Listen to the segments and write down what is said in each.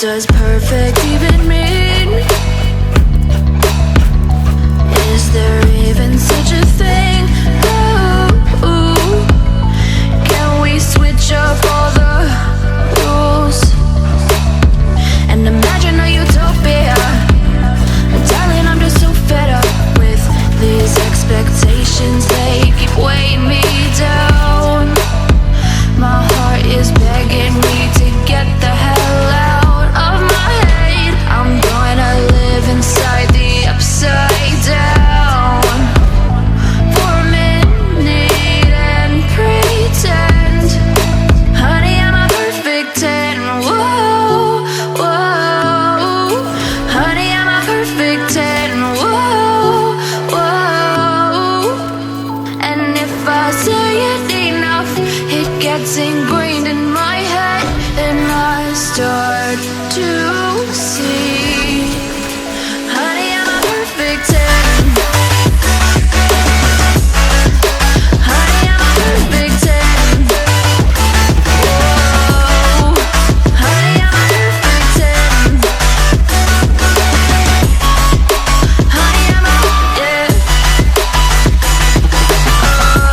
does perfect even mean? Is there even such a thing? Ooh, can we switch up all the rules and imagine a utopia? Darling, I'm just so fed up with these expectations. They keep weighing me down. My heart is begging me to get the hell out of my head. I'm gonna live inside the upside down for a minute and pretend, honey, I'm a perfect 10. Whoa, whoa, honey, I'm a perfect 10. Whoa, whoa, and if I say it enough, it gets ingrained in my head, and I start to see, honey, I'm a perfect 10. Honey, I'm a perfect 10. Whoa, honey, I'm a perfect 10. Honey, I'm a, yeah. Oh,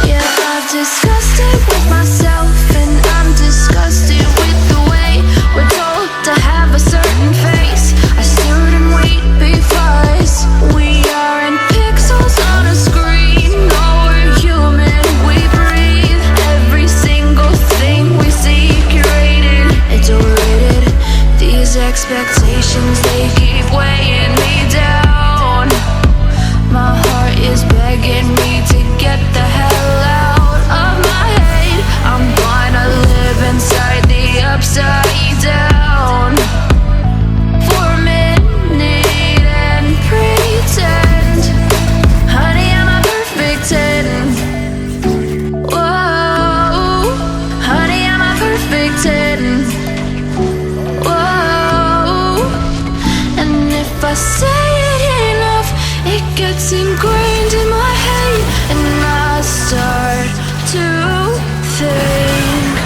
yeah, I've discussed it with myself, and I'm disgusted with the way we're told to have a certain face, a certain weight, because we aren't pixels on a screen. No, we're human, we breathe. Every single thing we see curated, it's overrated. These expectations, they keep weighing me down. My heart is begging me to get the hell out of my head. I'm gonna live inside the upside down for a minute and pretend, honey, I'm a perfect 10. Whoa, honey, I'm a perfect 10. Whoa, and if I say it enough, it gets ingrained in my head, and I start to think,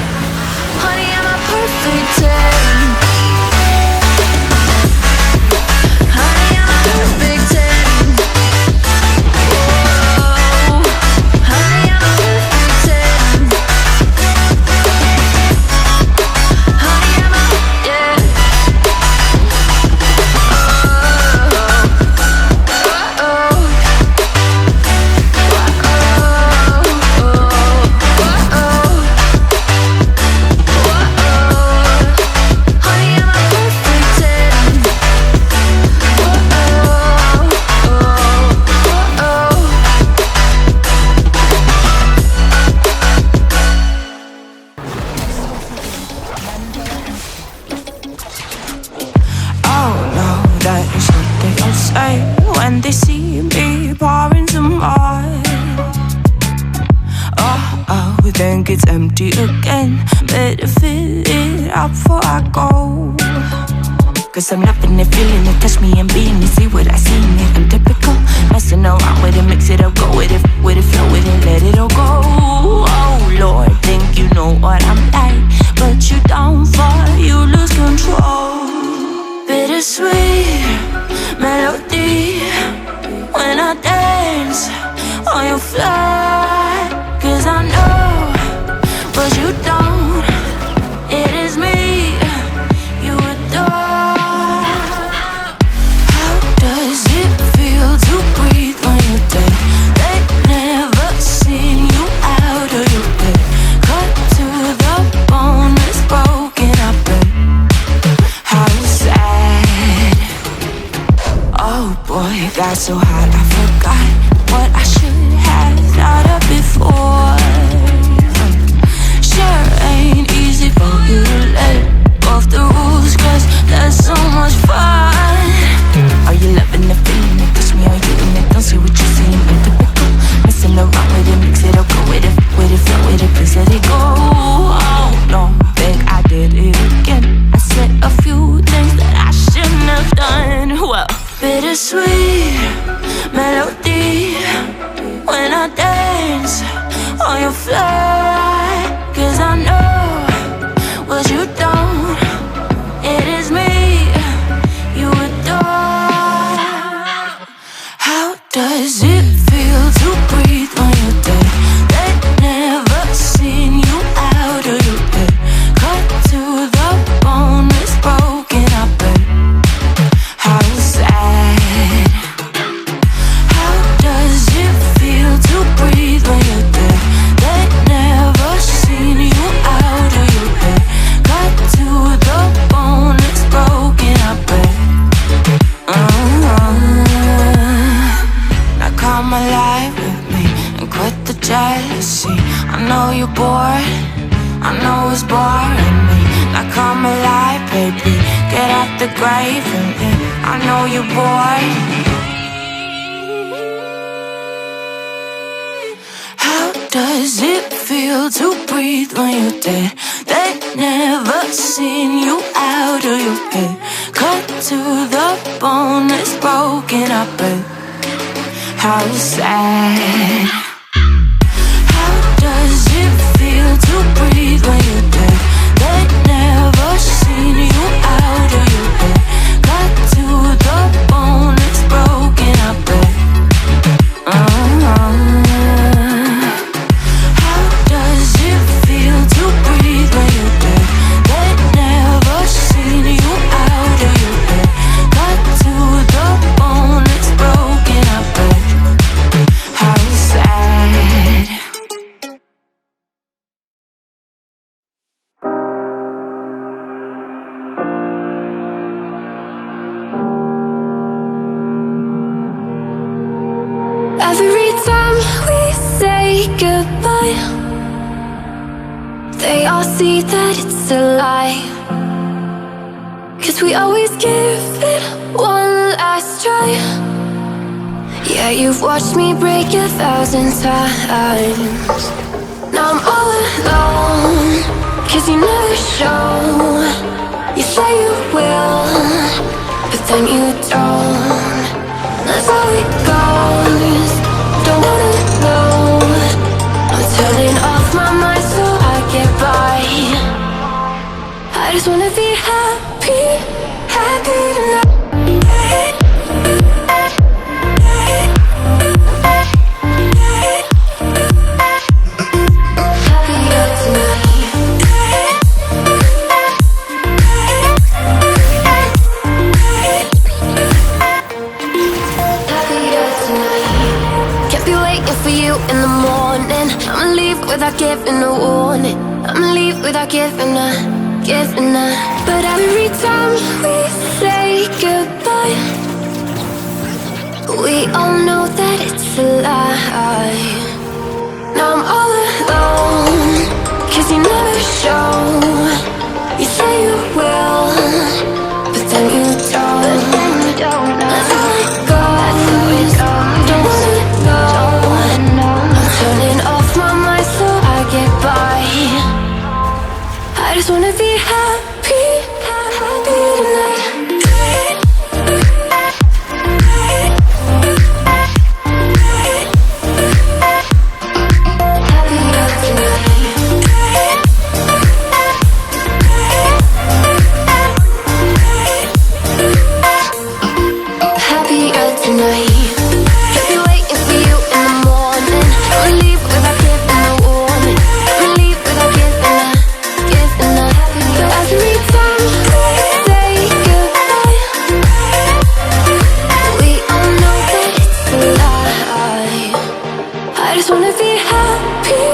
honey, I'm a perfect 10. Honey, I'm a perfect 10. Whoa, honey, I'm a perfect 10. Honey, I'm a, yeah. That is what they all say when they see me pouring some wine. Oh, think it's empty again. Better fill it up before I go. Cause I'm loving it, feeling it, touch me and being it. See what I see in it, I'm typical. Messing around with it, mix it up, go with it, flow with it, let it all go. Oh Lord, think you know what I'm like, but you don't fall, you lose control. Bittersweet melody when I dance on your fly. Cause I know, but you don't. It is me you adore. How does it feel to breathe when you're dead? They never seen you out of your bed. Cut to the bone, it's broken, I bet. How sad. Oh boy, it got so hot I forgot what I should have thought of before. Sure ain't easy for you to let off the rules, cause that's so much fun. Are you loving the feeling it? Touch me, are you in it? Don't see what you're seeing, I'm typical. Messing around with it, mix it up, go with it, flow with it, please let it go. Oh no, think I did it again. I said a few things that I shouldn't have done. Well, bittersweet melody when I dance on your fly. Cause I know what you don't. does it feel to breathe when you're dead? They've never seen you out of your bed. Cut to the bone, it's broken, I bet. How sad. How does it feel to breathe when you're dead? They've never seen you out of your bed. Cut to the bone, it's broken, I bet. Now come alive with me and quit the jealousy. I know you're bored, I know it's boring me. Now come alive, baby, get out the grave with me. I know you're bored. How does it feel to breathe when you're dead? They've never seen you out of your bed. Cut to the bone, it's broken, I bet. How sad. How does it feel to breathe when you're dead? They've never seen you out of your bed. Cut to the bone, it's broken, I bet. How does it feel to breathe when you're dead? They've never seen you out of your bed. Cut to the bone, it's broken, I bet. How sad. Every time we say goodbye, they all see that it's a lie. 'Cause we always give it one last try. Yeah, you've watched me break 1,000 times. Now I'm all alone, 'cause you never show. You say you will, but then you don't. That's how it goes. Don't wanna know. I'm turning off my mind so I get by. I just wanna be happy, happy tonight. Happier tonight. Happier tonight. Can't be waiting for you in the morning. I'ma leave without giving a warning. I'ma leave without giving a. But every time we say goodbye, we all know that it's a lie. Now I'm all alone, 'cause you never show. You say you will, but then you don't. That's how it goes. Don't wanna know. I'm turning off my mind so I get by. I just wanna be happy, happy tonight. Happier tonight. Happier tonight. Can't be waiting for you in the morning. I'ma leave without giving a warning. I'ma leave without giving a. But every time we say goodbye, we all know that it's a lie. I just wanna be happy.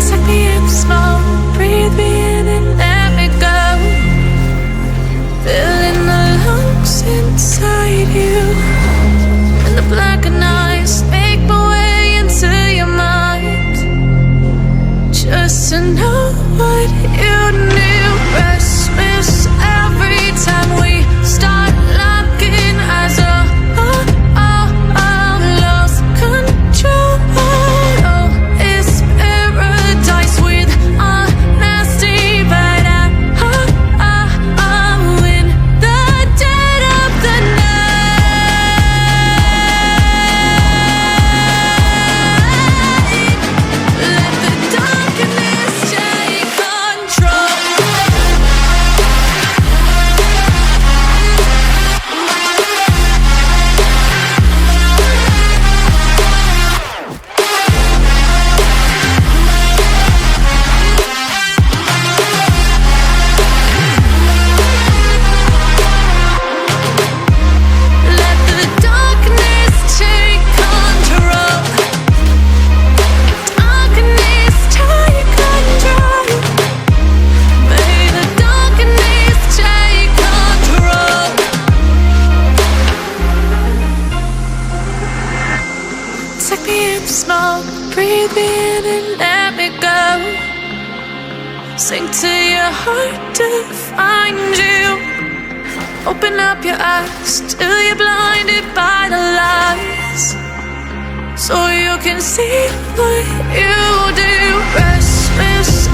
Take me in slow, breathe me in and let me go. Filling the lungs inside you, and the blackened eyes make my way into your mind. Just to know what you knew. Restless every time we start locking eyes. Lost control. Oh, it's paradise with honesty, but I'm in the dead of the night. me in and let me go. Sink to your heart to find you. Open up your eyes till you're blinded by the lies, so you can see what you do. Restless